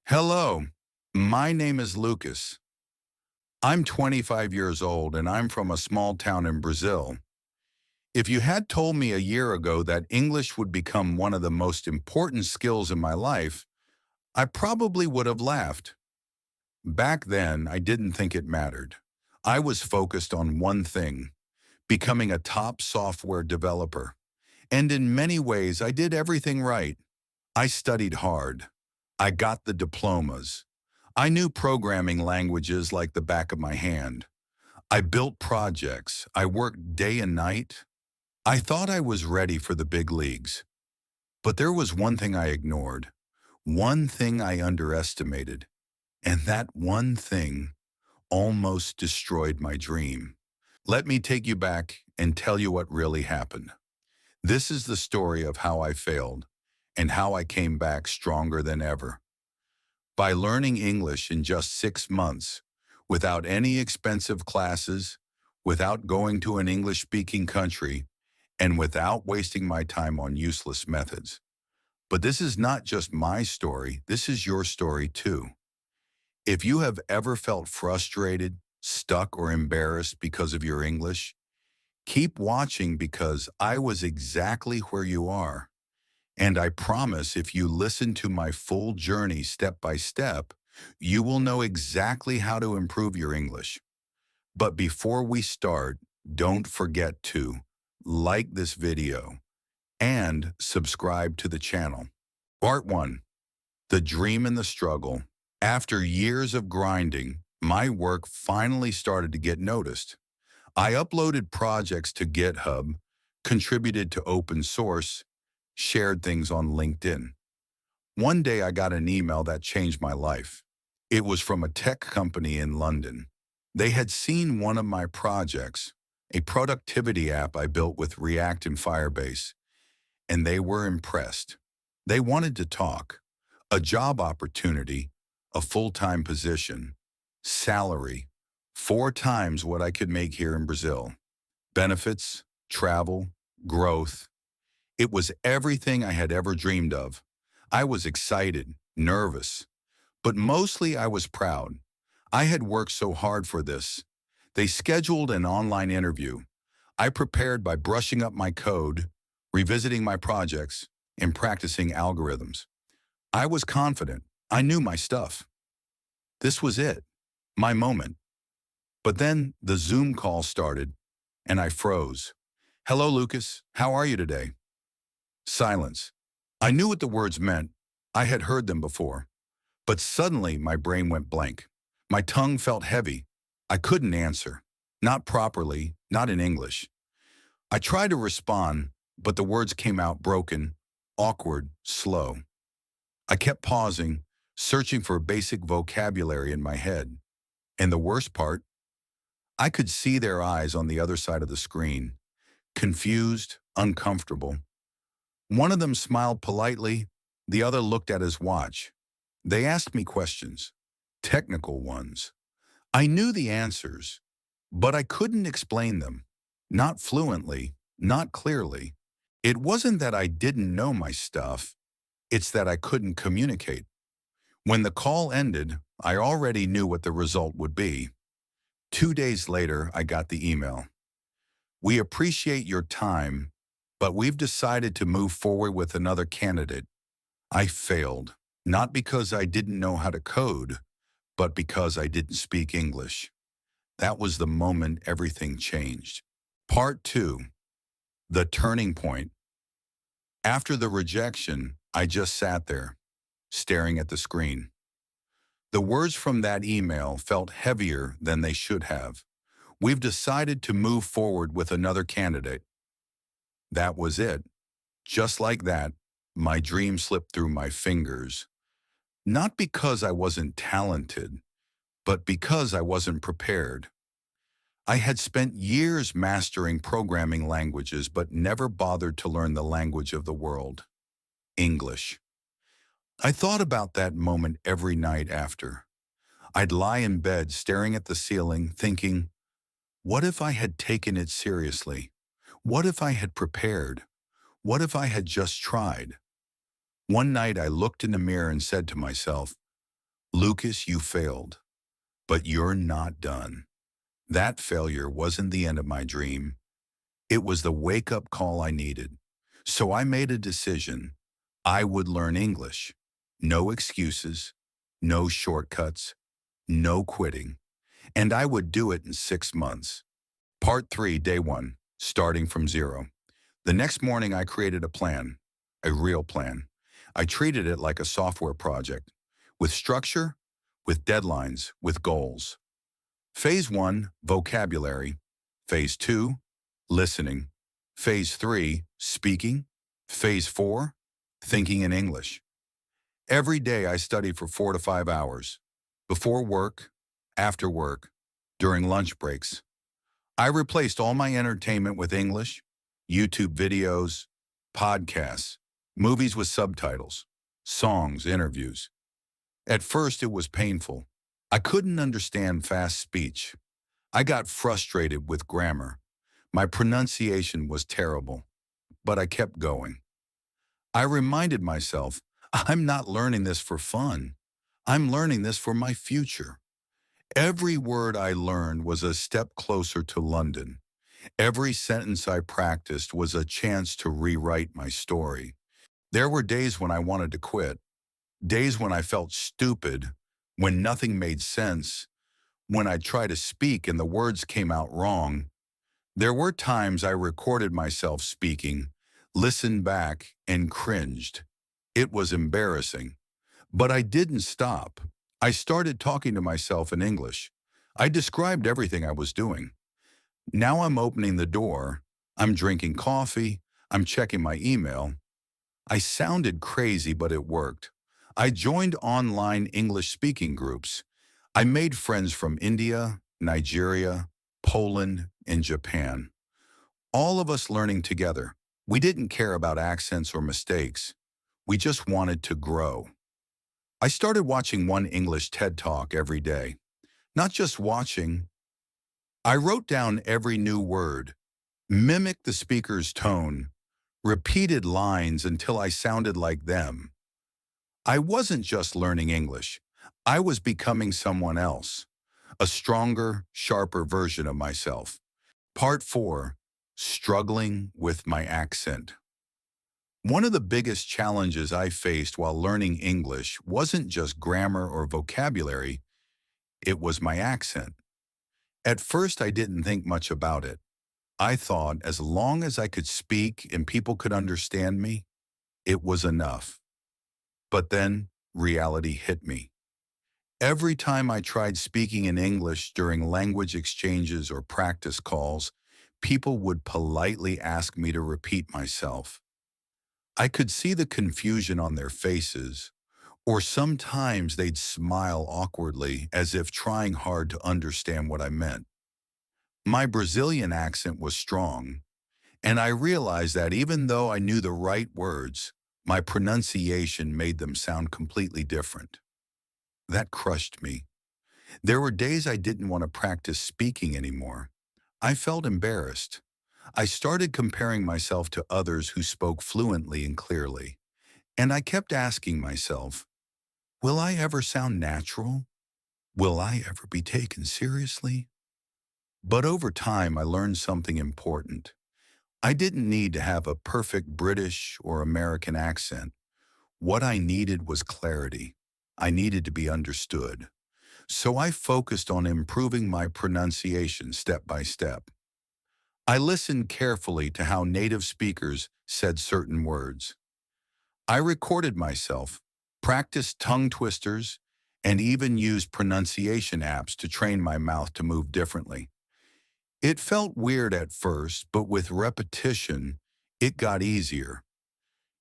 Hello, my name is Lucas. I'm 25 years old and I'm from a small town in Brazil. If you had told me a year ago that English would become one of the most important skills in my life, I probably would have laughed. Back then, I didn't think it mattered. I was focused on one thing, becoming a top software developer. And in many ways, I did everything right. I studied hard. I got the diplomas. I knew programming languages like the back of my hand. I built projects. I worked day and night. I thought I was ready for the big leagues. But there was one thing I ignored, one thing I underestimated, and that one thing almost destroyed my dream. Let me take you back and tell you what really happened. This is the story of how I failed and how I came back stronger than ever. By learning English in just 6 months, without any expensive classes, without going to an English-speaking country, and without wasting my time on useless methods. But this is not just my story, this is your story too. If you have ever felt frustrated, stuck, or embarrassed because of your English, keep watching because I was exactly where you are. And I promise if you listen to my full journey step by step, you will know exactly how to improve your English. But before we start, don't forget to like this video and subscribe to the channel. Part 1. The Dream and the Struggle. After years of grinding, my work finally started to get noticed. I uploaded projects to GitHub, contributed to open source, shared things on LinkedIn. One day I got an email that changed my life. It was from a tech company in London. They had seen one of my projects, a productivity app I built with React and Firebase, and they were impressed. They wanted to talk. A job opportunity, a full-time position, salary, 4 times what I could make here in Brazil. Benefits, travel, growth. It was everything I had ever dreamed of. I was excited, nervous, but mostly I was proud. I had worked so hard for this. They scheduled an online interview. I prepared by brushing up my code, revisiting my projects, and practicing algorithms. I was confident. I knew my stuff. This was it, my moment. But then the Zoom call started, and I froze. "Hello, Lucas. How are you today?" Silence. I knew what the words meant. I had heard them before. But suddenly my brain went blank. My tongue felt heavy. I couldn't answer. Not properly, not in English. I tried to respond, but the words came out broken, awkward, slow. I kept pausing, searching for basic vocabulary in my head. And the worst part, I could see their eyes on the other side of the screen, confused, uncomfortable. One of them smiled politely, the other looked at his watch. They asked me questions, technical ones. I knew the answers, but I couldn't explain them. Not fluently, not clearly. It wasn't that I didn't know my stuff, it's that I couldn't communicate. When the call ended, I already knew what the result would be. 2 days later, I got the email. "We appreciate your time, but we've decided to move forward with another candidate." I failed, not because I didn't know how to code, but because I didn't speak English. That was the moment everything changed. Part 2. The Turning Point. After the rejection, I just sat there, staring at the screen. The words from that email felt heavier than they should have. "We've decided to move forward with another candidate." That was it. Just like that, my dream slipped through my fingers. Not because I wasn't talented, but because I wasn't prepared. I had spent years mastering programming languages but never bothered to learn the language of the world, English. I thought about that moment every night after. I'd lie in bed staring at the ceiling thinking, what if I had taken it seriously? What if I had prepared? What if I had just tried? One night I looked in the mirror and said to myself, Lucas, you failed, but you're not done. That failure wasn't the end of my dream. It was the wake-up call I needed. So I made a decision. I would learn English. No excuses, no shortcuts, no quitting. And I would do it in 6 months. Part 3, Day 1, starting from zero. The next morning, I created a plan, a real plan. I treated it like a software project, with structure, with deadlines, with goals. Phase 1, vocabulary. Phase 2, listening. Phase 3, speaking. Phase 4, thinking in English. Every day I study for 4 to 5 hours. Before work, after work, during lunch breaks. I replaced all my entertainment with English, YouTube videos, podcasts, movies with subtitles, songs, interviews. At first it was painful. I couldn't understand fast speech. I got frustrated with grammar. My pronunciation was terrible, but I kept going. I reminded myself, I'm not learning this for fun. I'm learning this for my future. Every word I learned was a step closer to London. Every sentence I practiced was a chance to rewrite my story. There were days when I wanted to quit, days when I felt stupid, when nothing made sense, when I tried to speak and the words came out wrong. There were times I recorded myself speaking, listened back, and cringed. It was embarrassing. But I didn't stop. I started talking to myself in English. I described everything I was doing. Now I'm opening the door. I'm drinking coffee. I'm checking my email. I sounded crazy, but it worked. I joined online English speaking groups. I made friends from India, Nigeria, Poland, and Japan. All of us learning together. We didn't care about accents or mistakes. We just wanted to grow. I started watching one English TED Talk every day. Not just watching. I wrote down every new word, mimicked the speaker's tone, repeated lines until I sounded like them. I wasn't just learning English. I was becoming someone else, a stronger, sharper version of myself. Part 4, struggling with my accent. One of the biggest challenges I faced while learning English wasn't just grammar or vocabulary, it was my accent. At first, I didn't think much about it. I thought as long as I could speak and people could understand me, it was enough. But then reality hit me. Every time I tried speaking in English during language exchanges or practice calls, people would politely ask me to repeat myself. I could see the confusion on their faces, or sometimes they'd smile awkwardly as if trying hard to understand what I meant. My Brazilian accent was strong, and I realized that even though I knew the right words, my pronunciation made them sound completely different. That crushed me. There were days I didn't want to practice speaking anymore. I felt embarrassed. I started comparing myself to others who spoke fluently and clearly. And I kept asking myself, will I ever sound natural? Will I ever be taken seriously? But over time, I learned something important. I didn't need to have a perfect British or American accent. What I needed was clarity. I needed to be understood. So I focused on improving my pronunciation step by step. I listened carefully to how native speakers said certain words. I recorded myself, practiced tongue twisters, and even used pronunciation apps to train my mouth to move differently. It felt weird at first, but with repetition, it got easier.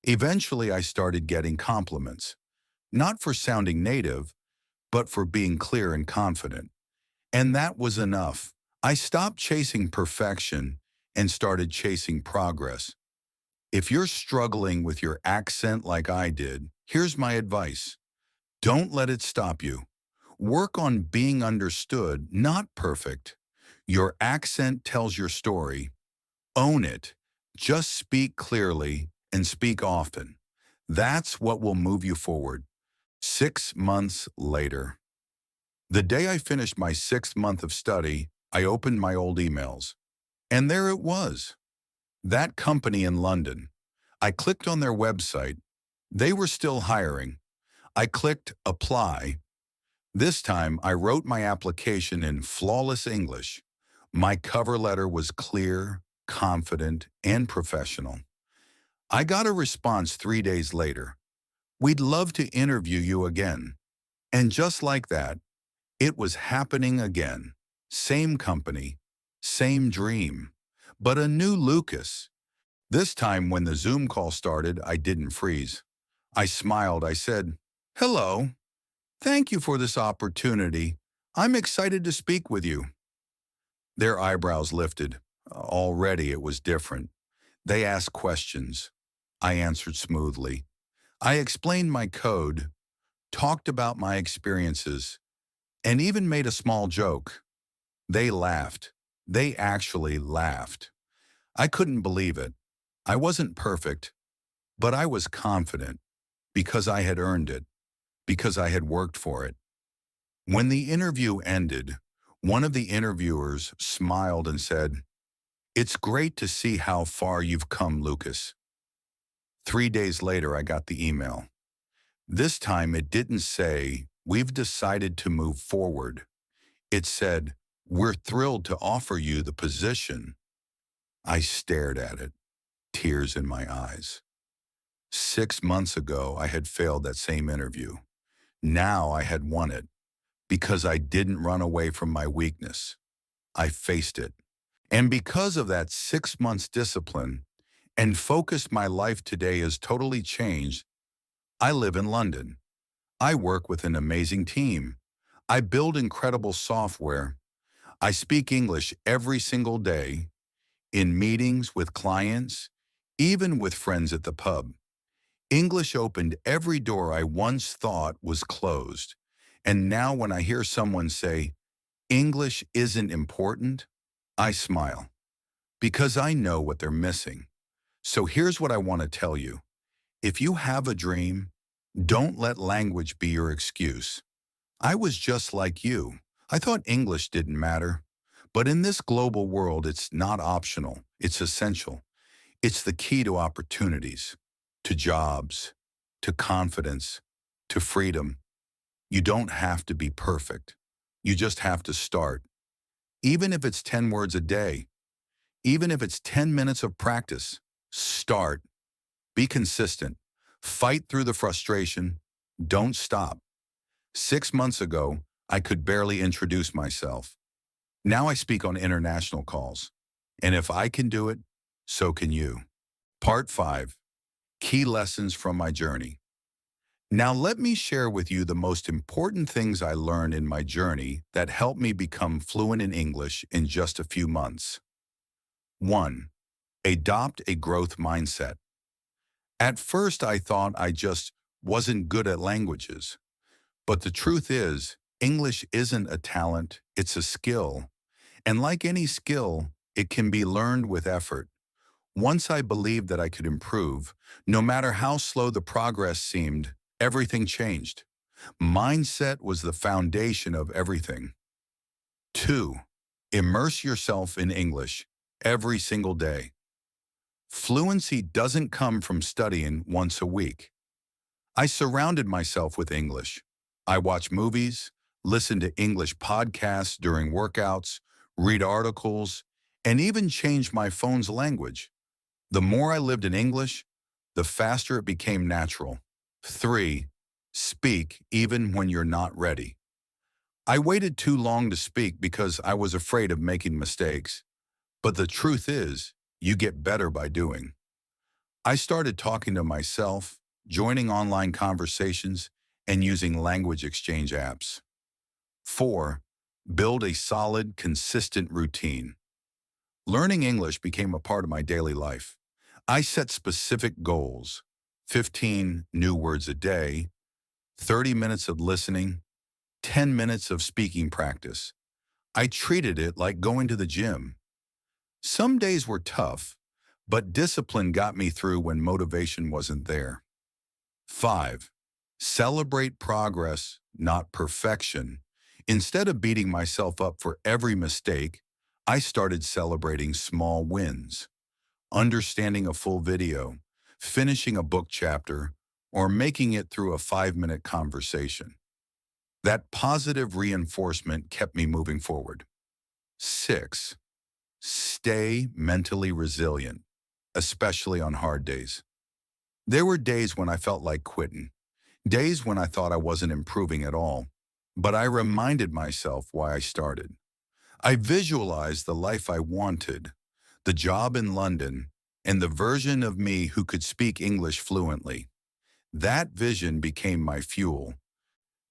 Eventually, I started getting compliments, not for sounding native, but for being clear and confident. And that was enough. I stopped chasing perfection and started chasing progress. If you're struggling with your accent like I did, here's my advice. Don't let it stop you. Work on being understood, not perfect. Your accent tells your story. Own it. Just speak clearly and speak often. That's what will move you forward. 6 months later. The day I finished my 6th month of study, I opened my old emails. And there it was. That company in London. I clicked on their website. They were still hiring. I clicked apply. This time, I wrote my application in flawless English. My cover letter was clear, confident, and professional. I got a response 3 days later. We'd love to interview you again. And just like that, it was happening again. Same company, same dream, but a new Lucas. This time when the Zoom call started, I didn't freeze. I smiled. I said, "Hello. Thank you for this opportunity. I'm excited to speak with you." Their eyebrows lifted. Already it was different. They asked questions. I answered smoothly. I explained my code, talked about my experiences, and even made a small joke. They laughed. They actually laughed. I couldn't believe it. I wasn't perfect, but I was confident because I had earned it, because I had worked for it. When the interview ended, one of the interviewers smiled and said, "It's great to see how far you've come, Lucas." 3 days later, I got the email. This time it didn't say, "We've decided to move forward." It said, "We're thrilled to offer you the position." I stared at it, tears in my eyes. 6 months ago, I had failed that same interview. Now I had won it because I didn't run away from my weakness. I faced it. And because of that 6 months discipline and focus, my life today is totally changed. I live in London. I work with an amazing team. I build incredible software. I speak English every single day, in meetings with clients, even with friends at the pub. English opened every door I once thought was closed. And now when I hear someone say, "English isn't important," I smile because I know what they're missing. So here's what I want to tell you. If you have a dream, don't let language be your excuse. I was just like you. I thought English didn't matter. But in this global world, it's not optional. It's essential. It's the key to opportunities, to jobs, to confidence, to freedom. You don't have to be perfect. You just have to start. Even if it's 10 words a day, even if it's 10 minutes of practice, start. Be consistent. Fight through the frustration. Don't stop. 6 months ago, I could barely introduce myself. Now I speak on international calls. And if I can do it, so can you. Part 5. Key lessons from my journey. Now let me share with you the most important things I learned in my journey that helped me become fluent in English in just a few months. 1. Adopt a growth mindset. At first, I thought I just wasn't good at languages. But the truth is, English isn't a talent, it's a skill. And like any skill, it can be learned with effort. Once I believed that I could improve, no matter how slow the progress seemed, everything changed. Mindset was the foundation of everything. 2. Immerse yourself in English every single day. Fluency doesn't come from studying once a week. I surrounded myself with English. I watch movies, listen to English podcasts during workouts, read articles, and even change my phone's language. The more I lived in English, the faster it became natural. 3. Speak even when you're not ready. I waited too long to speak because I was afraid of making mistakes. But the truth is, you get better by doing. I started talking to myself, joining online conversations, and using language exchange apps. 4. Build a solid, consistent routine. Learning English became a part of my daily life. I set specific goals: 15 new words a day, 30 minutes of listening, 10 minutes of speaking practice. I treated it like going to the gym. Some days were tough, but discipline got me through when motivation wasn't there. 5. Celebrate progress, not perfection. Instead of beating myself up for every mistake, I started celebrating small wins. Understanding a full video, finishing a book chapter, or making it through a 5-minute conversation. That positive reinforcement kept me moving forward. 6. Stay mentally resilient, especially on hard days. There were days when I felt like quitting, days when I thought I wasn't improving at all, but I reminded myself why I started. I visualized the life I wanted, the job in London, and the version of me who could speak English fluently. That vision became my fuel.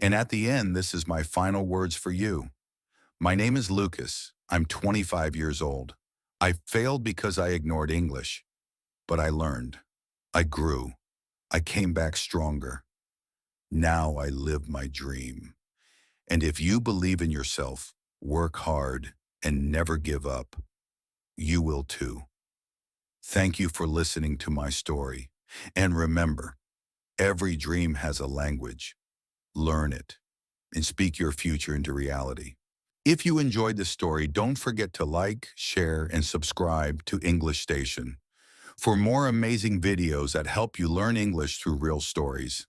And at the end, this is my final words for you. My name is Lucas. I'm 25 years old. I failed because I ignored English, but I learned. I grew. I came back stronger. Now I live my dream. And if you believe in yourself, work hard, and never give up, you will too. Thank you for listening to my story. And remember, every dream has a language. Learn it and speak your future into reality. If you enjoyed this story, don't forget to like, share, and subscribe to English Station for more amazing videos that help you learn English through real stories.